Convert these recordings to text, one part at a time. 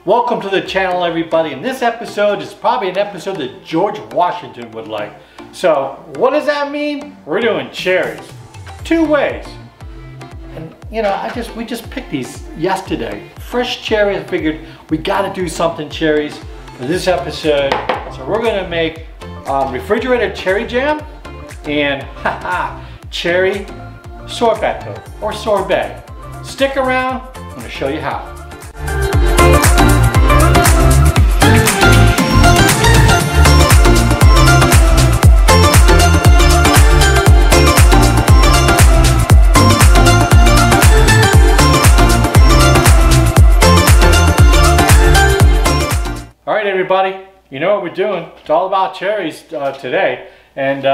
Welcome to the channel, everybody. And this episode is probably an episode that George Washington would like. So, what does that mean? We're doing cherries. Two ways. And you know, we just picked these yesterday. Fresh cherries. I figured we gotta do something cherries for this episode. So we're gonna make refrigerated cherry jam and cherry sorbet or sorbet. Stick around, I'm gonna show you how. All right, everybody, you know what we're doing. It's all about cherries today, and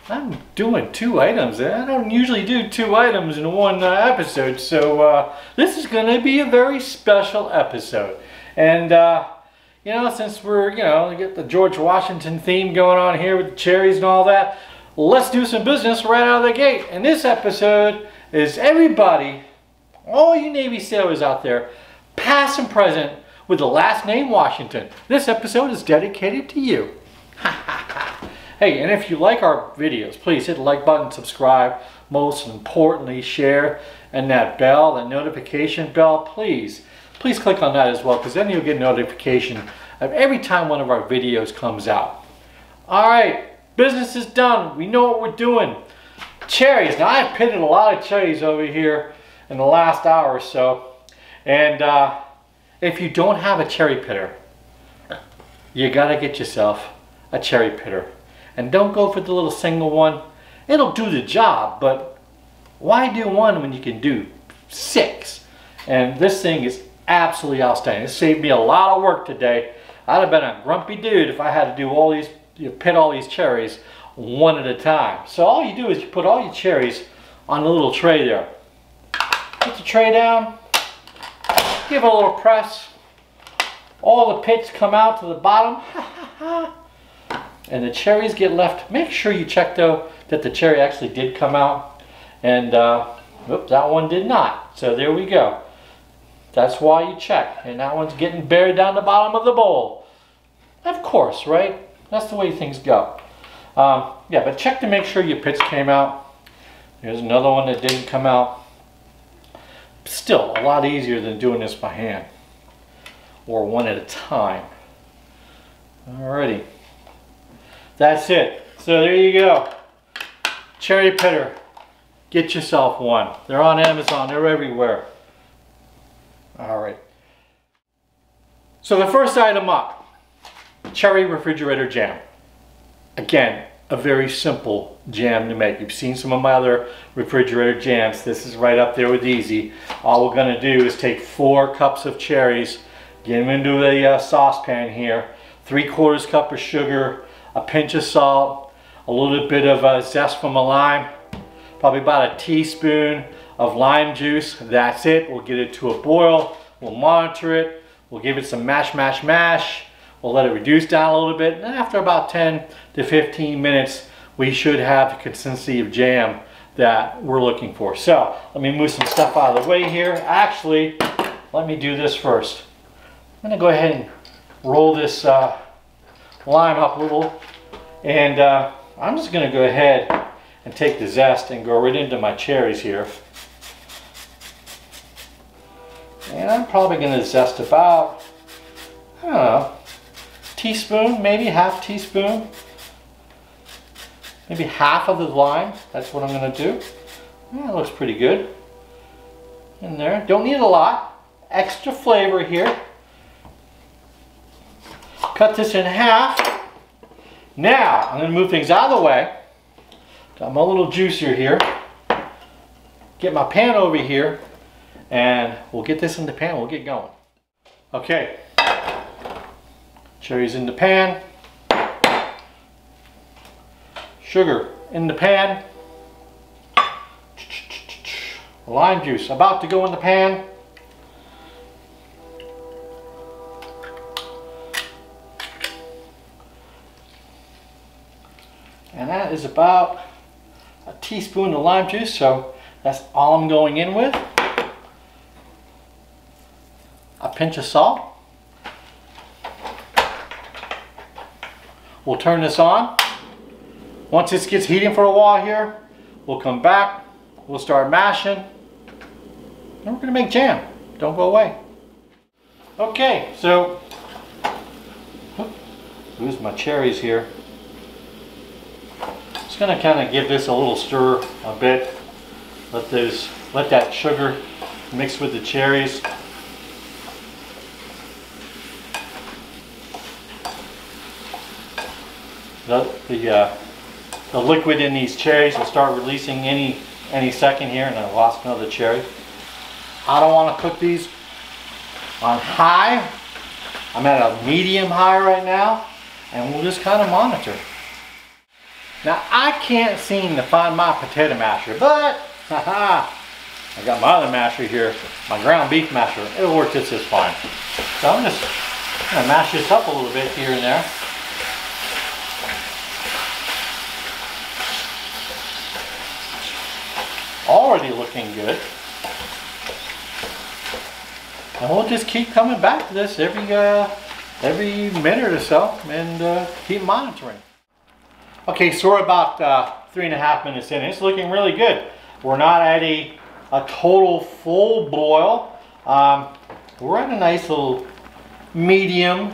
I'm doing two items. I don't usually do two items in one episode, so this is going to be a very special episode. And you know, since we're get the George Washington theme going on here with the cherries and all that, let's do some business right out of the gate. And this episode is everybody, all you Navy sailors out there, past and present, with the last name Washington. This episode is dedicated to you. Hey, and if you like our videos, please hit the like button, subscribe, most importantly, share, and that bell, that notification bell, please click on that as well, because then you'll get notification of every time one of our videos comes out. All right, business is done. We know what we're doing. Cherries. Now, I've pitted a lot of cherries over here in the last hour or so, and if you don't have a cherry pitter, you gotta get yourself a cherry pitter. And don't go for the little single one. It'll do the job, but why do one when you can do 6? And this thing is absolutely outstanding. It saved me a lot of work today. I'd have been a grumpy dude if I had to do all these, pit all these cherries one at a time. So all you do is you put all your cherries on the little tray there. Put the tray down. Give it a little press. All the pits come out to the bottom. And the cherries get left. Make sure you check though that the cherry actually did come out. And whoops, that one did not. So there we go. That's why you check. And that one's getting buried down the bottom of the bowl. Of course, right? That's the way things go. Yeah, but check to make sure your pits came out. There's another one that didn't come out. Still a lot easier than doing this by hand or one at a time. Alrighty, that's it. So there you go, cherry pitter. Get yourself one. They're on Amazon. They're everywhere. All right. So the first item up, cherry refrigerator jam. Again, a very simple jam to make. You've seen some of my other refrigerator jams. This is right up there with easy. All we're gonna do is take 4 cups of cherries, get them into a saucepan here, 3/4 cup of sugar, a pinch of salt, a little bit of zest from a lime, probably about a teaspoon of lime juice. That's it. We'll get it to a boil. We'll monitor it. We'll give it some mash, mash, mash. We'll let it reduce down a little bit, and after about 10 to 15 minutes, we should have the consistency of jam that we're looking for. So, let me move some stuff out of the way here. Actually, let me do this first. I'm gonna go ahead and roll this lime up a little, and I'm just gonna go ahead and take the zest and go right into my cherries here. And I'm probably gonna zest about, I don't know, teaspoon, maybe half teaspoon, maybe half of the lime. That's what I'm going to do. Yeah, it looks pretty good in there. Don't need a lot. Extra flavor here. Cut this in half. Now I'm going to move things out of the way. Got my little juicer here. Get my pan over here, and we'll get this in the pan. We'll get going. Okay. Cherries in the pan, sugar in the pan, lime juice about to go in the pan, and that is about a teaspoon of lime juice, so that's all I'm going in with. A pinch of salt, We'll turn this on. Once this gets heating for a while here, we'll come back, we'll start mashing, and we're gonna make jam. Don't go away. Okay, so, lose my cherries here. Just gonna kind of give this a little stir a bit. Let that sugar mix with the cherries. The liquid in these cherries will start releasing any second here, and I lost another cherry. I don't want to cook these on high. I'm at a medium high right now, and we'll just kind of monitor. Now I can't seem to find my potato masher, but haha, I got my other masher here, my ground beef masher. It'll work just as fine. So I'm just gonna mash this up a little bit here and there. Already looking good. And we'll just keep coming back to this every minute or so and keep monitoring. Okay, so we're about 3.5 minutes in. It's looking really good. We're not at a total full boil. We're at a nice little medium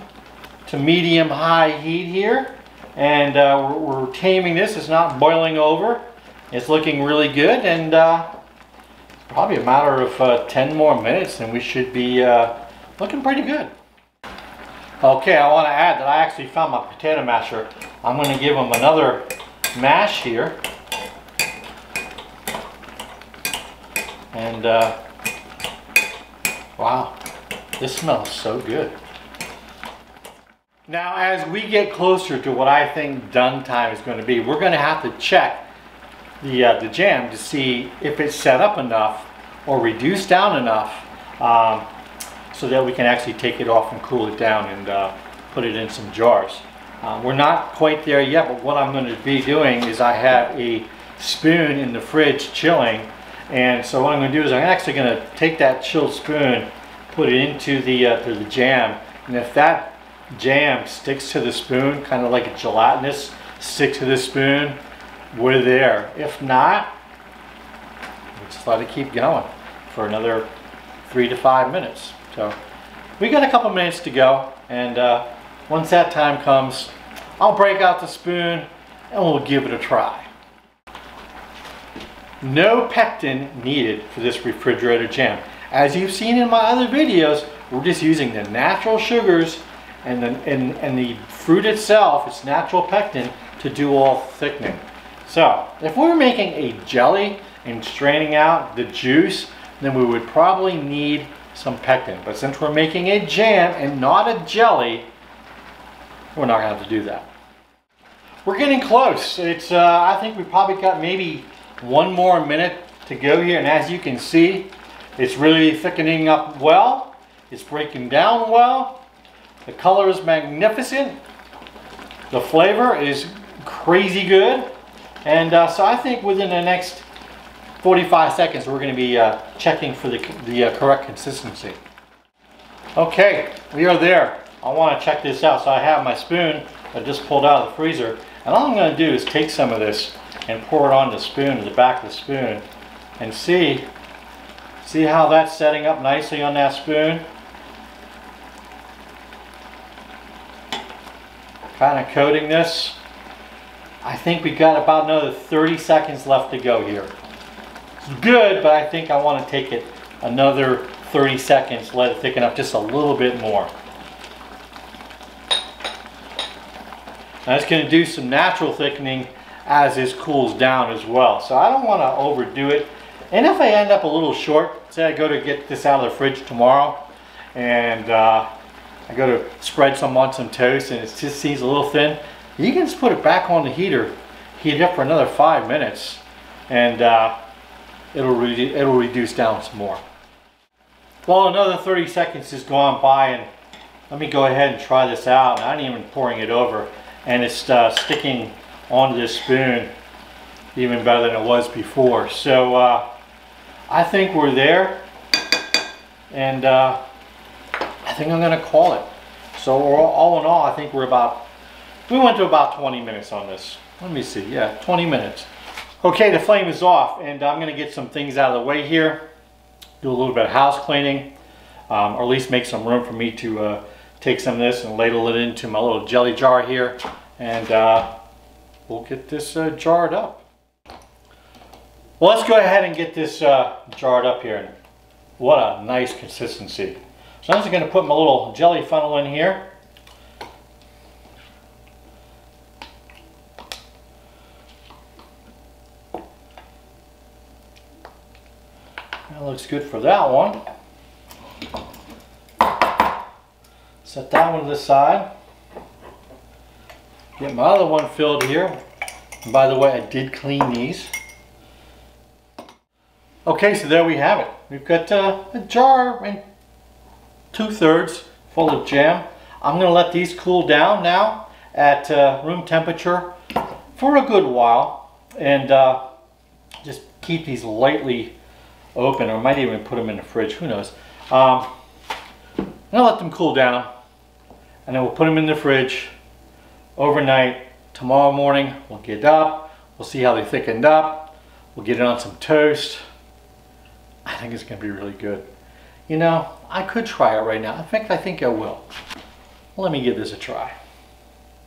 to medium high heat here. And we're taming this. It's not boiling over. It's looking really good, and probably a matter of 10 more minutes and we should be looking pretty good. Okay, I want to add that I actually found my potato masher. I'm going to give them another mash here. And wow, this smells so good. Now as we get closer to what I think done time is going to be, we're going to have to check the jam to see if it's set up enough or reduced down enough so that we can actually take it off and cool it down and put it in some jars. We're not quite there yet, but what I'm going to be doing is I have a spoon in the fridge chilling, and so what I'm going to do is I'm actually going to take that chilled spoon, put it into the jam, and if that jam sticks to the spoon, kind of like a gelatinous stick to the spoon, we're there. If not, we'll just let it keep going for another 3 to 5 minutes. So we got a couple minutes to go, and once that time comes, I'll break out the spoon and we'll give it a try. No pectin needed for this refrigerator jam. As you've seen in my other videos, we're just using the natural sugars and the fruit itself, its natural pectin, to do all thickening. So, if we were making a jelly and straining out the juice, then we would probably need some pectin. But since we're making a jam and not a jelly, we're not going to have to do that. We're getting close. It's I think we probably got maybe 1 more minute to go here, and as you can see, it's really thickening up well. It's breaking down well. The color is magnificent. The flavor is crazy good. And so I think within the next 45 seconds we're going to be checking for the correct consistency. Okay, we are there. I want to check this out. So I have my spoon I just pulled out of the freezer, and all I'm going to do is take some of this and pour it on the spoon, to the back of the spoon, and see how that's setting up nicely on that spoon. Kind of coating this. I think we got about another 30 seconds left to go here. It's good, but I think I want to take it another 30 seconds, let it thicken up just a little bit more. Now it's going to do some natural thickening as this cools down as well. So I don't want to overdo it. And if I end up a little short, say I go to get this out of the fridge tomorrow, and I go to spread some on some toast and it just seems a little thin, you can just put it back on the heater, heat it up for another 5 minutes, and it'll reduce down some more. Well, another 30 seconds has gone by, and let me go ahead and try this out. I'm not even pouring it over, and it's sticking onto this spoon even better than it was before. So I think we're there, and I think I'm going to call it. So all in all, I think we're about We went to about 20 minutes on this. Let me see, yeah, 20 minutes. Okay, the flame is off, and I'm gonna get some things out of the way here. Do a little bit of house cleaning, or at least make some room for me to take some of this and ladle it into my little jelly jar here, and we'll get this jarred up. Well, let's go ahead and get this jarred up here. What a nice consistency. So I'm just going to put my little jelly funnel in here. That looks good for that one. Set that one to the side. Get my other one filled here. And by the way, I did clean these. Okay, so there we have it. We've got a jar and 2/3 full of jam. I'm going to let these cool down now at room temperature for a good while, and just keep these lightly open, or might even put them in the fridge, who knows. I'm going to let them cool down, and then we'll put them in the fridge overnight. Tomorrow morning we'll get up, we'll see how they thickened up, we'll get it on some toast. I think it's going to be really good. You know, I could try it right now. In fact, I think I will. Let me give this a try.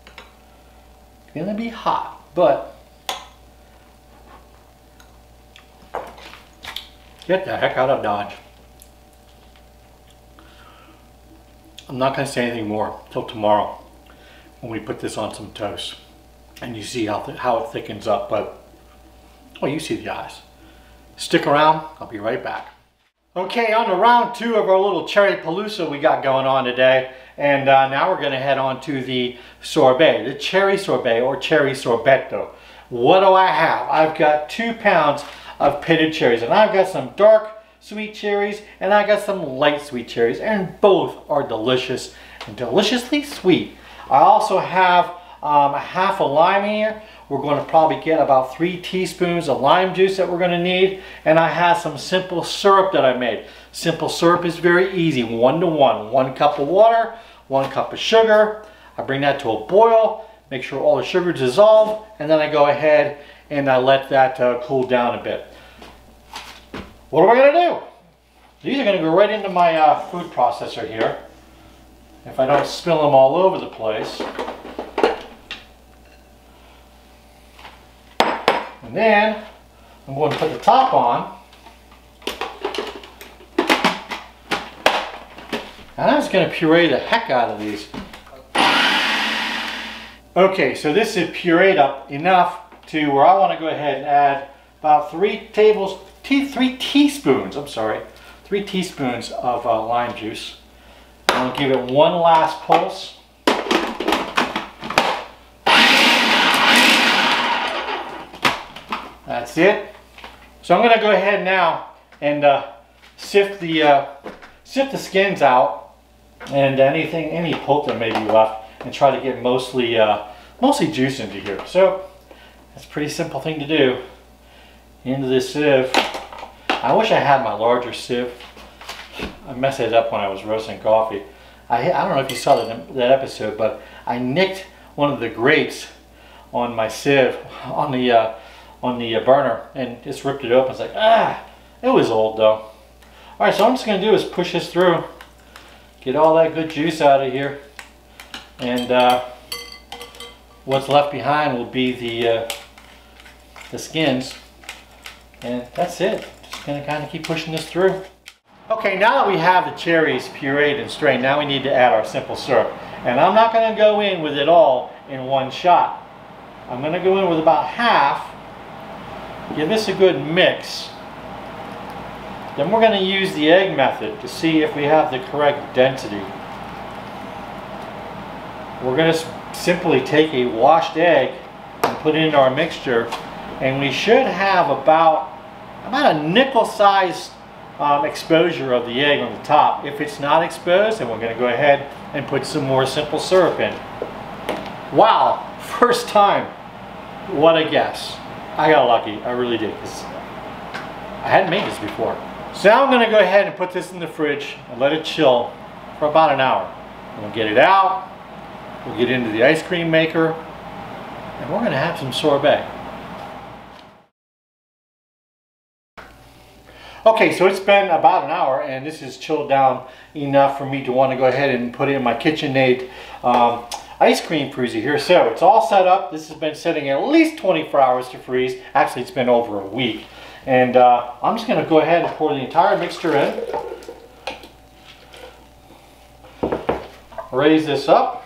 It's going to be hot, but get the heck out of Dodge. I'm not going to say anything more till tomorrow when we put this on some toast and you see how it thickens up, but well, you see the eyes. Stick around, I'll be right back. Okay, on to round 2 of our little cherry palooza we got going on today, and now we're going to head on to the sorbet, the cherry sorbet or cherry sorbetto. What do I have? I've got 2 pounds of pitted cherries, and I've got some dark sweet cherries and I got some light sweet cherries, and both are delicious and deliciously sweet. I also have a half a lime here. We're going to probably get about 3 teaspoons of lime juice that we're going to need, and I have some simple syrup that I made. Simple syrup is very easy, 1-to-1, 1 cup of water, 1 cup of sugar. I bring that to a boil, make sure all the sugar dissolves, and then I go ahead and I let that cool down a bit. What are we going to do? These are going to go right into my food processor here, if I don't spill them all over the place. And then I'm going to put the top on, and I'm just going to puree the heck out of these. Okay, so this is pureed up enough to where I want to go ahead and add about 3 teaspoons of lime juice. I'll give it one last pulse. That's it. So I'm going to go ahead now and sift the skins out and any pulp that may be left, and try to get mostly juice into here. So that's a pretty simple thing to do. Into this sieve. I wish I had my larger sieve. I messed it up when I was roasting coffee. I don't know if you saw that episode, but I nicked one of the grates on my sieve on the burner and just ripped it open. It's like, it was old though. Alright, so I'm just going to do is push this through, get all that good juice out of here, and what's left behind will be the skins, and that's it. Just going to kind of keep pushing this through. Okay, now that we have the cherries pureed and strained, now we need to add our simple syrup. And I'm not going to go in with it all in one shot. I'm going to go in with about half, give this a good mix. Then we're going to use the egg method to see if we have the correct density. We're going to simply take a washed egg and put it into our mixture, and we should have about a nickel-sized exposure of the egg on the top. If it's not exposed, then we're going to go ahead and put some more simple syrup in. Wow, first time. What a guess. I got lucky, I really did, because I hadn't made this before. So now I'm going to go ahead and put this in the fridge and let it chill for about an hour. We'll get it out, We'll get into the ice cream maker, and we're gonna have some sorbet. Okay, so it's been about an hour, and this is chilled down enough for me to want to go ahead and put it in my KitchenAid ice cream freezer here. So it's all set up. This has been sitting at least 24 hours to freeze. Actually, it's been over a week. And I'm just going to go ahead and pour the entire mixture in. Raise this up.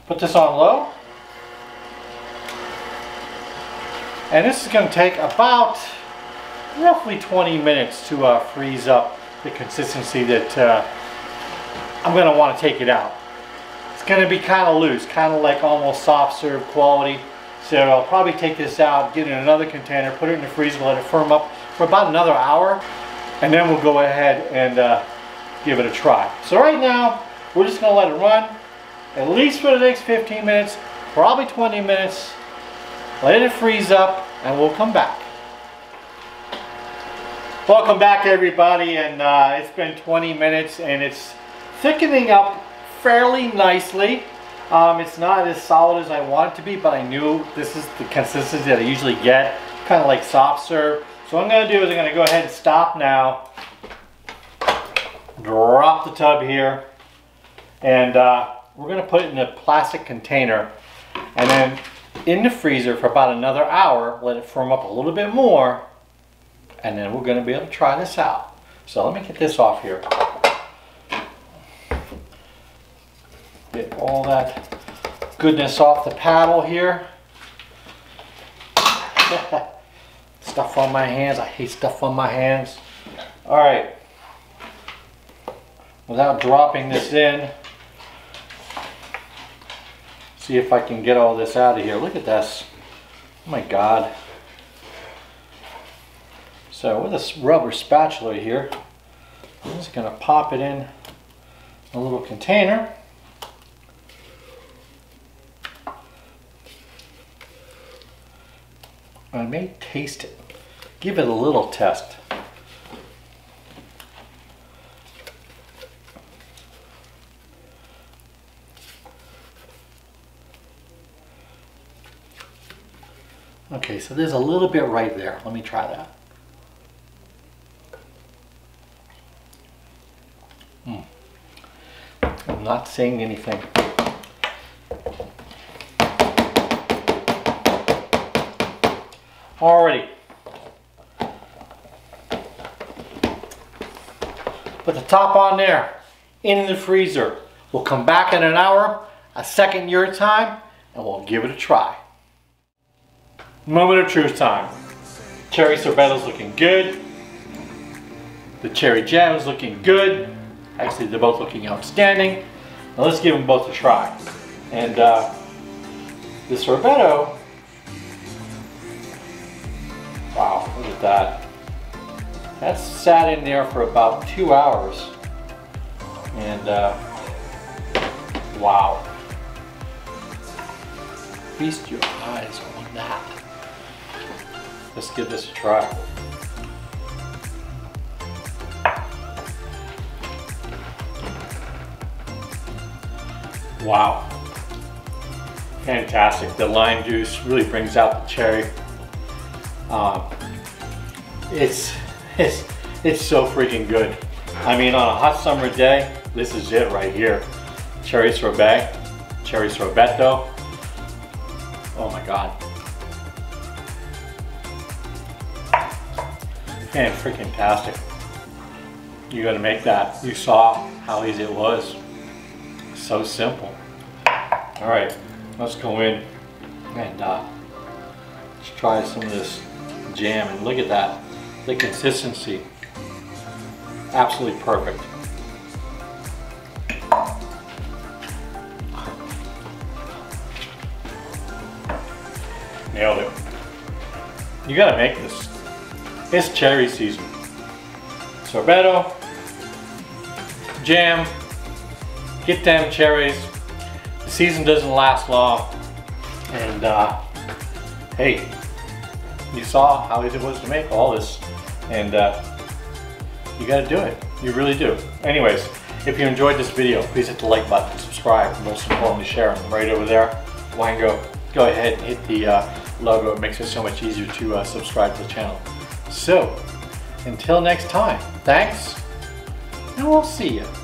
Put this on low. And this is going to take about roughly 20 minutes to freeze up the consistency that I'm going to want to take it out. It's going to be kind of loose, kind of like almost soft serve quality. So I'll probably take this out, get it in another container, put it in the freezer, let it firm up for about another hour, and then we'll go ahead and give it a try. So right now, we're just going to let it run at least for the next 15 minutes, probably 20 minutes. Let it freeze up, and we'll come back. Welcome back, everybody, and it's been 20 minutes and it's thickening up fairly nicely. It's not as solid as I want it to be, but I knew this is the consistency that I usually get, kind of like soft serve. So what I'm going to do is I'm going to go ahead and stop now, drop the tub here, and we're going to put it in a plastic container and then in the freezer for about another hour, let it firm up a little bit more, and then we're going to be able to try this out. So let me get this off here. Get all that goodness off the paddle here. Stuff on my hands. I hate stuff on my hands. All right. Without dropping this in, see if I can get all this out of here. Look at this. Oh my God. So with a rubber spatula here, I'm just going to pop it in a little container. I may taste it. Give it a little test. Okay, so there's a little bit right there. Let me try that. I'm not saying anything. Alrighty. Put the top on there, in the freezer. We'll come back in an hour, a second your time, and we'll give it a try. Moment of truth time. Cherry sorbet is looking good. The cherry jam is looking good. Actually, they're both looking outstanding. Now let's give them both a try. And the sorbetto, wow, look at that. That's sat in there for about 2 hours. And wow. Feast your eyes on that. Let's give this a try. Wow. Fantastic. The lime juice really brings out the cherry. It's so freaking good. I mean, on a hot summer day, this is it right here. Cherry sorbet, cherry sorbetto. Oh my God. Man, freaking tastic. You gotta make that. You saw how easy it was. So simple. All right, let's go in and let's try some of this jam, and look at that, the consistency, absolutely perfect. Nailed it. You gotta make this. It's cherry season. Sorbetto, jam, get them cherries. The season doesn't last long. And hey, you saw how easy it was to make all this. And you gotta do it. You really do. Anyways, If you enjoyed this video, please hit the like button, subscribe, and most importantly share it right over there. Why go ahead and hit the logo. It makes it so much easier to subscribe to the channel. So, until next time, thanks, and we'll see you.